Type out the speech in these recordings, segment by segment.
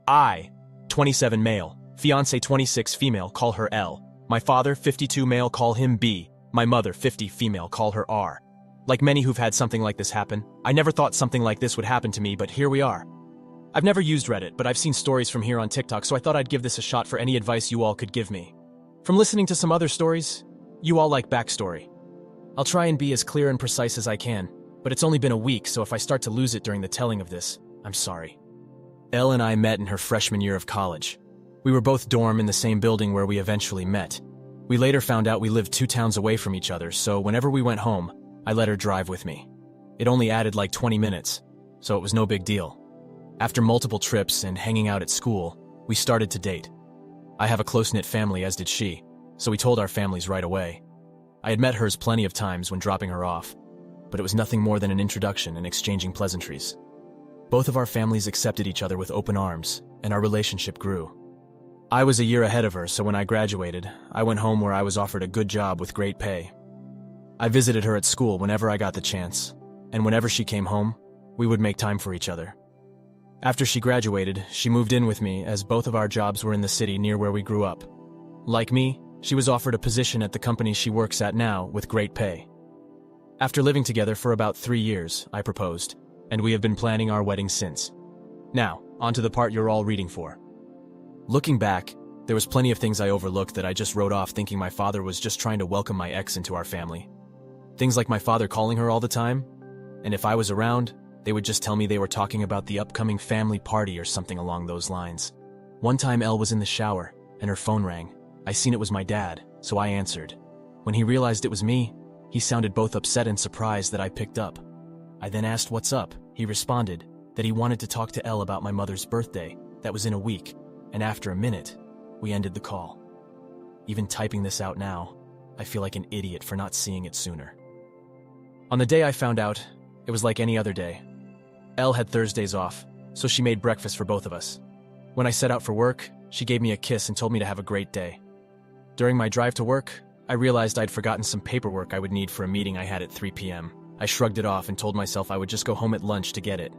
I, 27 male, fiancé 26 female, call her L. My father, 52 male, call him B. My mother, 50 female, call her R. Like many who've had something like this happen, I never thought something like this would happen to me, but here we are. I've never used Reddit, but I've seen stories from here on TikTok, so I thought I'd give this a shot for any advice you all could give me. From listening to some other stories, you all like backstory. I'll try and be as clear and precise as I can, but it's only been a week, so if I start to lose it during the telling of this, I'm sorry. Elle and I met in her freshman year of college. We were both dorm in the same building where we eventually met. We later found out we lived 2 towns away from each other, so whenever we went home, I let her drive with me. It only added like 20 minutes, so it was no big deal. After multiple trips and hanging out at school, we started to date. I have a close-knit family, as did she, so we told our families right away. I had met hers plenty of times when dropping her off, but it was nothing more than an introduction and exchanging pleasantries. Both of our families accepted each other with open arms, and our relationship grew. I was a year ahead of her, so when I graduated, I went home where I was offered a good job with great pay. I visited her at school whenever I got the chance, and whenever she came home, we would make time for each other. After she graduated, she moved in with me as both of our jobs were in the city near where we grew up. Like me, she was offered a position at the company she works at now with great pay. After living together for about 3 years, I proposed, and we have been planning our wedding since. Now, on to the part you're all reading for. Looking back, there was plenty of things I overlooked that I just wrote off thinking my father was just trying to welcome my ex into our family. Things like my father calling her all the time, and if I was around, they would just tell me they were talking about the upcoming family party or something along those lines. One time Elle was in the shower, and her phone rang. I seen it was my dad, so I answered. When he realized it was me, he sounded both upset and surprised that I picked up. I then asked what's up. He responded that he wanted to talk to Elle about my mother's birthday, that was in a week, and after a minute, we ended the call. Even typing this out now, I feel like an idiot for not seeing it sooner. On the day I found out, it was like any other day. Elle had Thursdays off, so she made breakfast for both of us. When I set out for work, she gave me a kiss and told me to have a great day. During my drive to work, I realized I'd forgotten some paperwork I would need for a meeting I had at 3 p.m. I shrugged it off and told myself I would just go home at lunch to get it.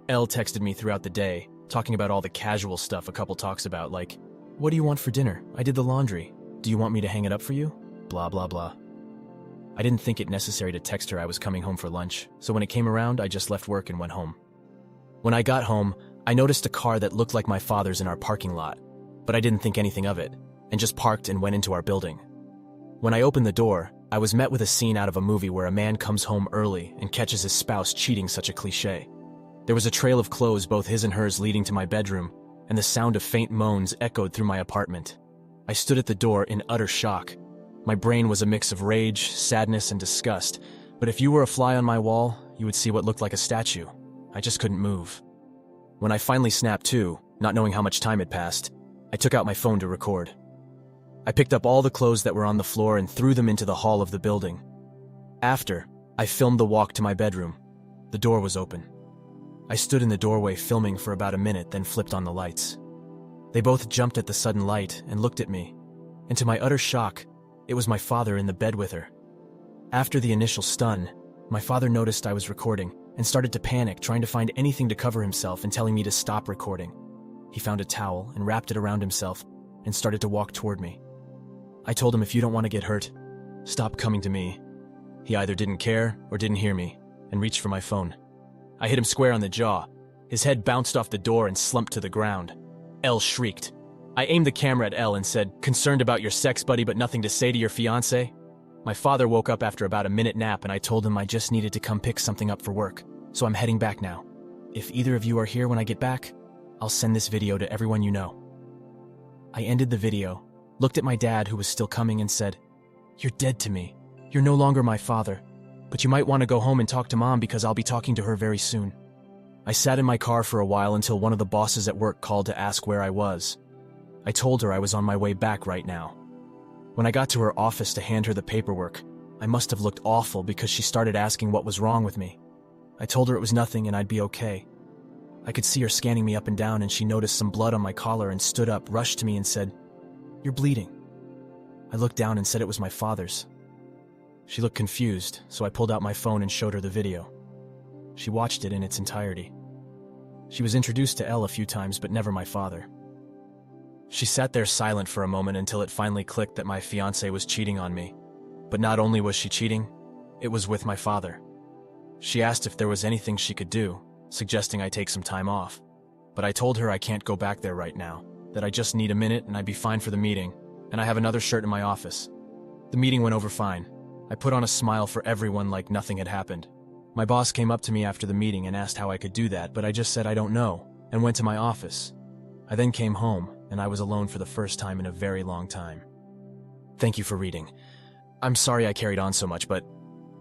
Elle texted me throughout the day, talking about all the casual stuff a couple talks about, like, "What do you want for dinner? I did the laundry. Do you want me to hang it up for you?" Blah, blah, blah. I didn't think it necessary to text her I was coming home for lunch, so when it came around, I just left work and went home. When I got home, I noticed a car that looked like my father's in our parking lot, but I didn't think anything of it, and just parked and went into our building. When I opened the door, I was met with a scene out of a movie where a man comes home early and catches his spouse cheating, such a cliché. There was a trail of clothes, both his and hers, leading to my bedroom, and the sound of faint moans echoed through my apartment. I stood at the door in utter shock. My brain was a mix of rage, sadness, and disgust, but if you were a fly on my wall, you would see what looked like a statue. I just couldn't move. When I finally snapped to, not knowing how much time had passed, I took out my phone to record. I picked up all the clothes that were on the floor and threw them into the hall of the building. After, I filmed the walk to my bedroom. The door was open. I stood in the doorway filming for about a minute, then flipped on the lights. They both jumped at the sudden light and looked at me, and to my utter shock, it was my father in the bed with her. After the initial stun, my father noticed I was recording and started to panic, trying to find anything to cover himself and telling me to stop recording. He found a towel and wrapped it around himself and started to walk toward me. I told him, if you don't want to get hurt, stop coming to me. He either didn't care or didn't hear me and reached for my phone. I hit him square on the jaw. His head bounced off the door and slumped to the ground. Elle shrieked. I aimed the camera at Elle and said, "Concerned about your sex buddy but nothing to say to your fiancé?" My father woke up after about a minute nap and I told him I just needed to come pick something up for work, so I'm heading back now. If either of you are here when I get back, I'll send this video to everyone you know. I ended the video, looked at my dad who was still coming and said, "You're dead to me. You're no longer my father, but you might want to go home and talk to Mom because I'll be talking to her very soon." I sat in my car for a while until one of the bosses at work called to ask where I was. I told her I was on my way back right now. When I got to her office to hand her the paperwork, I must have looked awful because she started asking what was wrong with me. I told her it was nothing and I'd be okay. I could see her scanning me up and down, and she noticed some blood on my collar and stood up, rushed to me and said, "You're bleeding." I looked down and said it was my father's. She looked confused, so I pulled out my phone and showed her the video. She watched it in its entirety. She was introduced to Elle a few times, but never my father. She sat there silent for a moment until it finally clicked that my fiancé was cheating on me. But not only was she cheating, it was with my father. She asked if there was anything she could do, suggesting I take some time off. But I told her I can't go back there right now, that I just need a minute and I'd be fine for the meeting, and I have another shirt in my office. The meeting went over fine. I put on a smile for everyone like nothing had happened. My boss came up to me after the meeting and asked how I could do that, but I just said I don't know, and went to my office. I then came home, and I was alone for the first time in a very long time. Thank you for reading. I'm sorry I carried on so much, but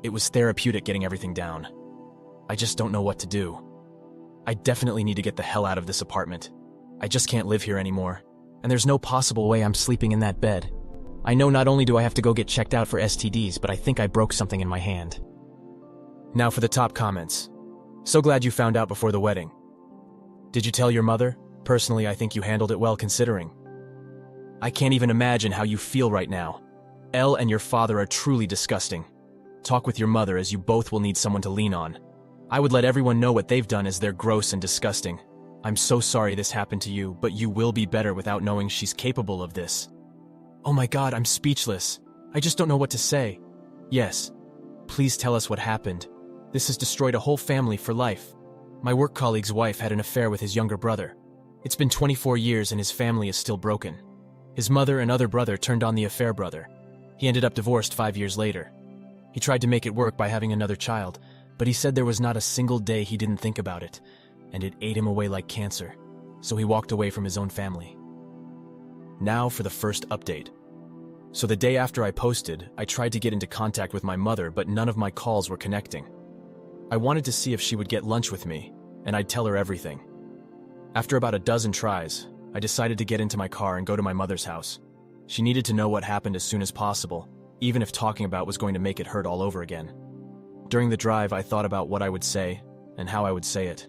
it was therapeutic getting everything down. I just don't know what to do. I definitely need to get the hell out of this apartment. I just can't live here anymore, and there's no possible way I'm sleeping in that bed. I know not only do I have to go get checked out for STDs, but I think I broke something in my hand. Now for the top comments. So glad you found out before the wedding. Did you tell your mother? Personally, I think you handled it well considering. I can't even imagine how you feel right now. Elle and your father are truly disgusting. Talk with your mother, as you both will need someone to lean on. I would let everyone know what they've done, as they're gross and disgusting. I'm so sorry this happened to you, but you will be better without knowing she's capable of this. Oh my God, I'm speechless. I just don't know what to say. Yes. Please tell us what happened. This has destroyed a whole family for life. My work colleague's wife had an affair with his younger brother. It's been 24 years and his family is still broken. His mother and other brother turned on the affair brother. He ended up divorced 5 years later. He tried to make it work by having another child, but he said there was not a single day he didn't think about it, and it ate him away like cancer, so he walked away from his own family. Now for the first update. So the day after I posted, I tried to get into contact with my mother, but none of my calls were connecting. I wanted to see if she would get lunch with me, and I'd tell her everything. After about a dozen tries, I decided to get into my car and go to my mother's house. She needed to know what happened as soon as possible, even if talking about was going to make it hurt all over again. During the drive, I thought about what I would say and how I would say it.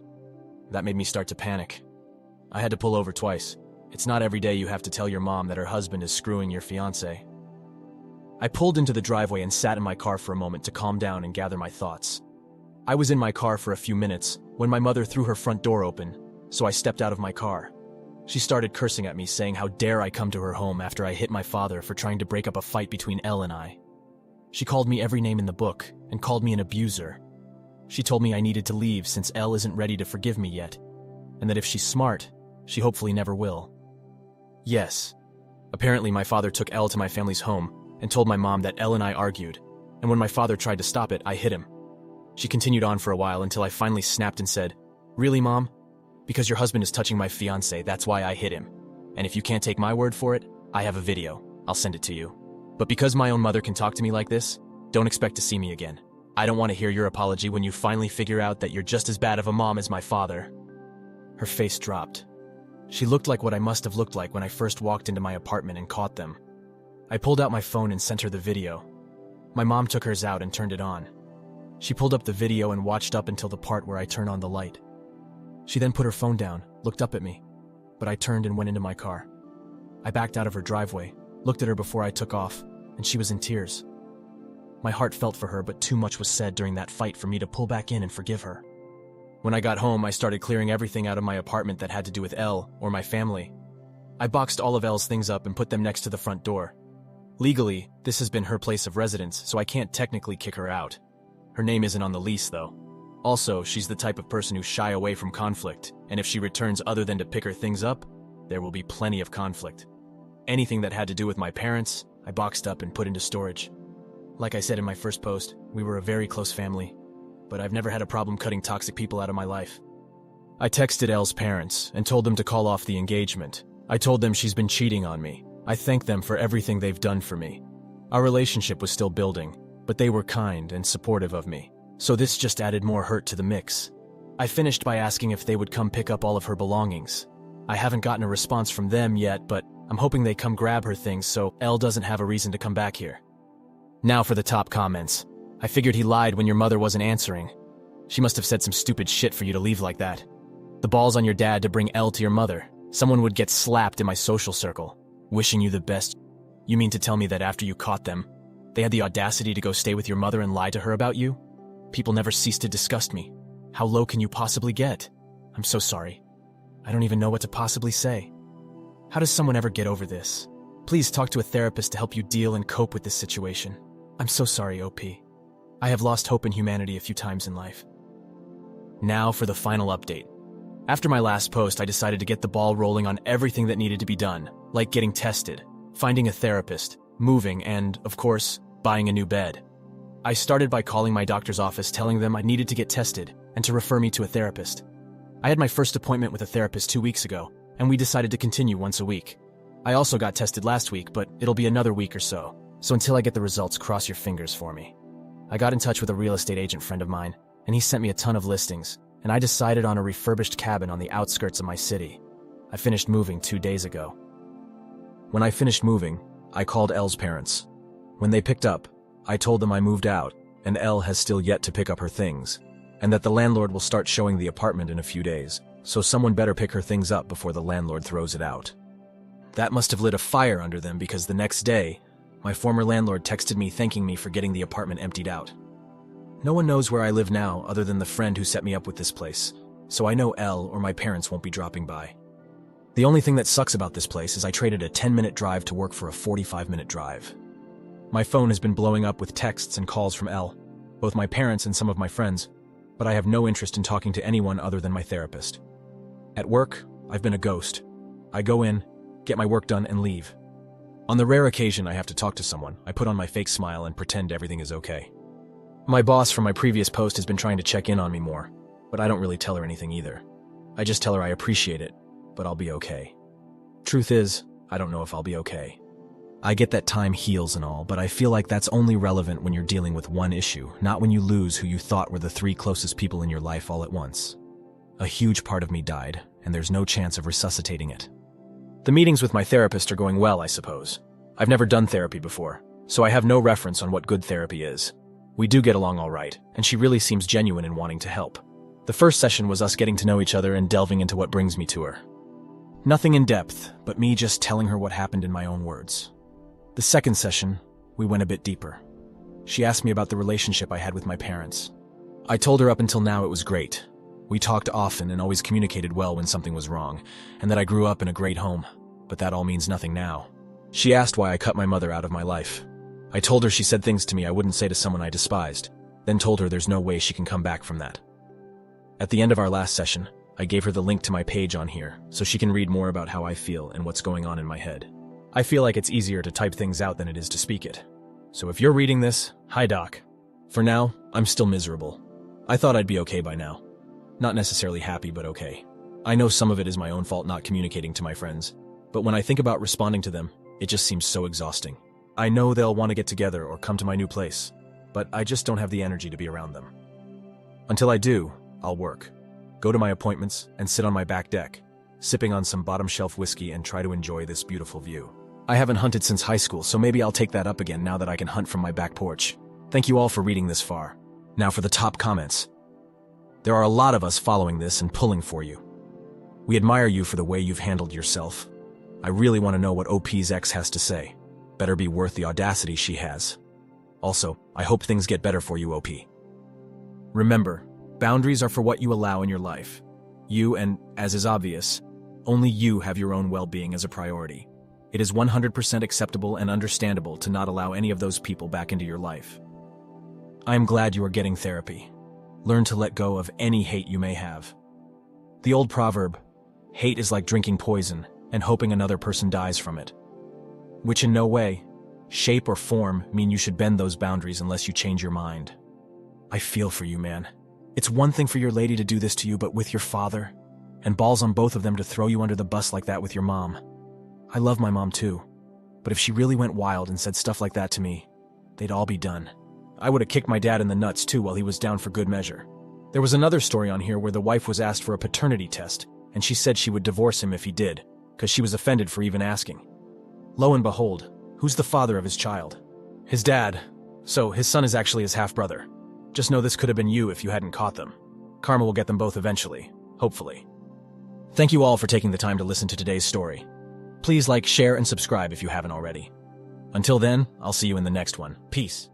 That made me start to panic. I had to pull over twice. It's not every day you have to tell your mom that her husband is screwing your fiancé. I pulled into the driveway and sat in my car for a moment to calm down and gather my thoughts. I was in my car for a few minutes when my mother threw her front door open, so I stepped out of my car. She started cursing at me, saying how dare I come to her home after I hit my father for trying to break up a fight between Elle and I. She called me every name in the book and called me an abuser. She told me I needed to leave since Elle isn't ready to forgive me yet, and that if she's smart, she hopefully never will. Yes. Apparently my father took Elle to my family's home and told my mom that Elle and I argued, and when my father tried to stop it, I hit him. She continued on for a while until I finally snapped and said, "Really, Mom? Because your husband is touching my fiancé, that's why I hit him. And if you can't take my word for it, I have a video. I'll send it to you. But because my own mother can talk to me like this, don't expect to see me again. I don't want to hear your apology when you finally figure out that you're just as bad of a mom as my father." Her face dropped. She looked like what I must have looked like when I first walked into my apartment and caught them. I pulled out my phone and sent her the video. My mom took hers out and turned it on. She pulled up the video and watched up until the part where I turn on the light. She then put her phone down, looked up at me, but I turned and went into my car. I backed out of her driveway, looked at her before I took off, and she was in tears. My heart felt for her, but too much was said during that fight for me to pull back in and forgive her. When I got home, I started clearing everything out of my apartment that had to do with Elle or my family. I boxed all of Elle's things up and put them next to the front door. Legally, this has been her place of residence, so I can't technically kick her out. Her name isn't on the lease, though. Also, she's the type of person who shy away from conflict, and if she returns other than to pick her things up, there will be plenty of conflict. Anything that had to do with my parents, I boxed up and put into storage. Like I said in my first post, we were a very close family, but I've never had a problem cutting toxic people out of my life. I texted Elle's parents and told them to call off the engagement. I told them she's been cheating on me. I thanked them for everything they've done for me. Our relationship was still building, but they were kind and supportive of me, so this just added more hurt to the mix. I finished by asking if they would come pick up all of her belongings. I haven't gotten a response from them yet, but I'm hoping they come grab her things so Elle doesn't have a reason to come back here. Now for the top comments. I figured he lied when your mother wasn't answering. She must have said some stupid shit for you to leave like that. The ball's on your dad to bring Elle to your mother. Someone would get slapped in my social circle. Wishing you the best. You mean to tell me that after you caught them, they had the audacity to go stay with your mother and lie to her about you? People never cease to disgust me. How low can you possibly get? I'm so sorry. I don't even know what to possibly say. How does someone ever get over this? Please talk to a therapist to help you deal and cope with this situation. I'm so sorry, OP. I have lost hope in humanity a few times in life. Now for the final update. After my last post, I decided to get the ball rolling on everything that needed to be done, like getting tested, finding a therapist, moving, and, of course, buying a new bed. I started by calling my doctor's office telling them I needed to get tested and to refer me to a therapist. I had my first appointment with a therapist 2 weeks ago, and we decided to continue once a week. I also got tested last week, but it'll be another week or so until I get the results, cross your fingers for me. I got in touch with a real estate agent friend of mine, and he sent me a ton of listings, and I decided on a refurbished cabin on the outskirts of my city. I finished moving 2 days ago. When I finished moving, I called Elle's parents. When they picked up, I told them I moved out, and Elle has still yet to pick up her things, and that the landlord will start showing the apartment in a few days, so someone better pick her things up before the landlord throws it out. That must have lit a fire under them because the next day, my former landlord texted me thanking me for getting the apartment emptied out. No one knows where I live now other than the friend who set me up with this place, so I know Elle or my parents won't be dropping by. The only thing that sucks about this place is I traded a 10-minute drive to work for a 45-minute drive. My phone has been blowing up with texts and calls from Elle, both my parents and some of my friends, but I have no interest in talking to anyone other than my therapist. At work, I've been a ghost. I go in, get my work done, and leave. On the rare occasion I have to talk to someone, I put on my fake smile and pretend everything is okay. My boss from my previous post has been trying to check in on me more, but I don't really tell her anything either. I just tell her I appreciate it, but I'll be okay. Truth is, I don't know if I'll be okay. I get that time heals and all, but I feel like that's only relevant when you're dealing with one issue, not when you lose who you thought were the 3 closest people in your life all at once. A huge part of me died, and there's no chance of resuscitating it. The meetings with my therapist are going well, I suppose. I've never done therapy before, so I have no reference on what good therapy is. We do get along all right, and she really seems genuine in wanting to help. The first session was us getting to know each other and delving into what brings me to her. Nothing in depth, but me just telling her what happened in my own words. The second session, we went a bit deeper. She asked me about the relationship I had with my parents. I told her up until now it was great. We talked often and always communicated well when something was wrong, and that I grew up in a great home, but that all means nothing now. She asked why I cut my mother out of my life. I told her she said things to me I wouldn't say to someone I despised, then told her there's no way she can come back from that. At the end of our last session, I gave her the link to my page on here so she can read more about how I feel and what's going on in my head. I feel like it's easier to type things out than it is to speak it. So if you're reading this, hi doc. For now, I'm still miserable. I thought I'd be okay by now. Not necessarily happy, but okay. I know some of it is my own fault not communicating to my friends, but when I think about responding to them, it just seems so exhausting. I know they'll want to get together or come to my new place, but I just don't have the energy to be around them. Until I do, I'll work, go to my appointments, and sit on my back deck, sipping on some bottom-shelf whiskey and try to enjoy this beautiful view. I haven't hunted since high school, so maybe I'll take that up again now that I can hunt from my back porch. Thank you all for reading this far. Now for the top comments. There are a lot of us following this and pulling for you. We admire you for the way you've handled yourself. I really want to know what OP's ex has to say. Better be worth the audacity she has. Also, I hope things get better for you, OP. Remember, boundaries are for what you allow in your life. You, and as is obvious, only you have your own well-being as a priority. It is 100% acceptable and understandable to not allow any of those people back into your life. I am glad you are getting therapy. Learn to let go of any hate you may have. The old proverb, hate is like drinking poison and hoping another person dies from it, which in no way, shape or form mean you should bend those boundaries unless you change your mind. I feel for you, man. It's one thing for your lady to do this to you, but with your father, and balls on both of them to throw you under the bus like that with your mom. I love my mom too, but if she really went wild and said stuff like that to me, they'd all be done. I would have kicked my dad in the nuts too while he was down for good measure. There was another story on here where the wife was asked for a paternity test, and she said she would divorce him if he did, because she was offended for even asking. Lo and behold, who's the father of his child? His dad. So his son is actually his half-brother. Just know this could have been you if you hadn't caught them. Karma will get them both eventually, hopefully. Thank you all for taking the time to listen to today's story. Please like, share, and subscribe if you haven't already. Until then, I'll see you in the next one. Peace.